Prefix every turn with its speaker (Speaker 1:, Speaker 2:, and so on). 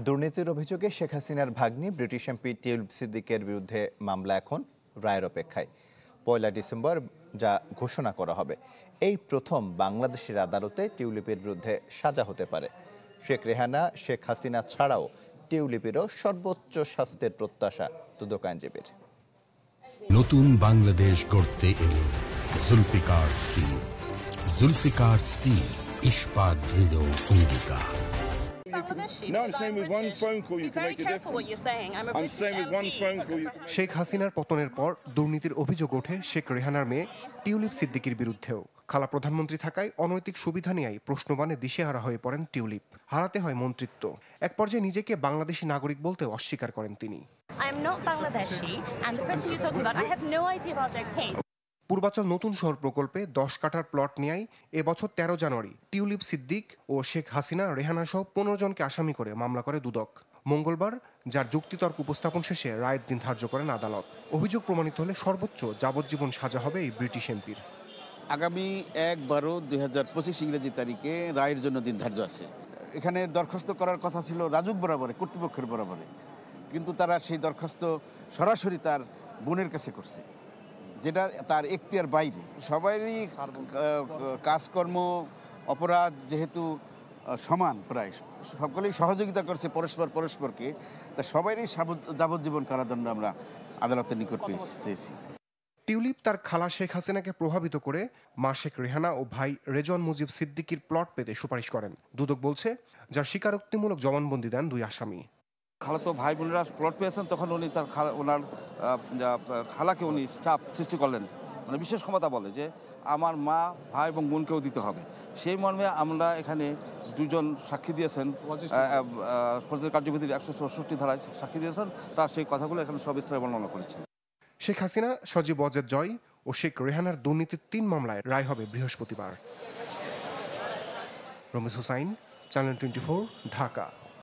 Speaker 1: দুর্নীতির অভিযোগে শেখ হাসিনার ভাগ্নি ব্রিটিশ এমপি টিউলিপ সিদ্দিকের বিরুদ্ধে মামলা এখন রায়ের অপেক্ষায়। ১ ডিসেম্বর যা ঘোষণা করা হবে। এই প্রথম বাংলাদেশের আদালতে টিউলিপের বিরুদ্ধে সাজা হতে পারে। শেখ রেহানা, শেখ হাসিনা ছাড়াও টিউলিপেরও সর্বোচ্চ শাস্তির প্রত্যাশা দুদক আইনজীবীর।
Speaker 2: নতুন বাংলাদেশ গড়তে এলো জুলফিকার স্টিল। জুলফিকার স্টিল, ইস্পাত দৃঢ় অঙ্গীকার।
Speaker 3: No, I'm saying with one phone call you can make a difference. I'm saying with one phone call you can...
Speaker 4: Sheikh হাসিনার পতনের পর দুর্নীতির অভিযোগ ওঠে শেখ রেহানার মেয়ে টিউলিপ সিদ্দিকির বিরুদ্ধেও। খালা প্রধানমন্ত্রী থাকায় অনৈতিক সুবিধা নিয়েই প্রশ্নবাণে দিশেহারা হয়ে পড়েন টিউলিপ। হারাতে হয় মন্ত্রিত্ব। এক পর্যায়ে নিজেকে বাংলাদেশি নাগরিক বলতেও অস্বীকার করেন তিনি। পূর্বাচল নতুন শহর প্রকল্পে 10 কাঠার প্লট নিয়েই এবছর 13 জানুয়ারি টিউলিপ সিদ্দিক ও শেখ হাসিনা, রেহানা সহ 15 জনকে আসামি করে মামলা করে দুদক। মঙ্গলবার যার যুক্তিতর্ক উপস্থাপন শেষে রায়ের দিন ধার্য করেন আদালত। অভিযোগ প্রমাণিত হলে সর্বোচ্চ যাবজ্জীবন সাজা হবে এই ব্রিটিশ এমপির।
Speaker 5: আগামী 1/12/2025 ইংরেজি তারিখে রায়ের জন্য দিন ধার্য আছে। এখানে দরখাস্ত করার কথা ছিল রাজুক বরাবরে, কর্তৃপক্ষের বরাবরে, কিন্তু তারা সেই দরখাস্ত সরাসরি তার বোনের কাছে করছে, যেটা তার এখতিয়ার বাইরে। সবারই কাজকর্ম অপরাধ যেহেতু সমান, প্রায় সকলেই সহযোগিতা করছে পরস্পরকে, তা সবারই যাবজ্জীবন কারাদণ্ড আমরা আদালতের নিকট চেয়েছি।
Speaker 4: টিউলিপ তার খালা শেখ হাসিনাকে প্রভাবিত করে মা শেখ রেহানা ও ভাই রেজন মুজিব সিদ্দিকির প্লট পেতে সুপারিশ করেন। দুদক বলছে, যার স্বীকারোক্তিমূলক জবানবন্দি দেন 2 আসামি।
Speaker 6: খালাতো ভাই বোনেরা প্লট পেয়েছেন, তখন উনি তার ওনার খালাকে উনি চাপ সৃষ্টি করলেন, মানে বিশেষ ক্ষমতা বলে যে আমার মা, ভাই এবং বোনকেও দিতে হবে। সেই মর্মে আমরা এখানে 2 জন সাক্ষী দিয়েছেন, ফৌজদারি কার্যবিধির 164 ধারায় সাক্ষী দিয়েছেন। তার সেই কথাগুলো এখানে সবিস্তারে বর্ণনা করেছেন।
Speaker 4: শেখ হাসিনা, সজীব ওয়াজেদ জয় ও শেখ রেহানার দুর্নীতির 3 মামলায় রায় হবে বৃহস্পতিবার। রমেশ হুসাইন, চ্যানেল 24, ঢাকা।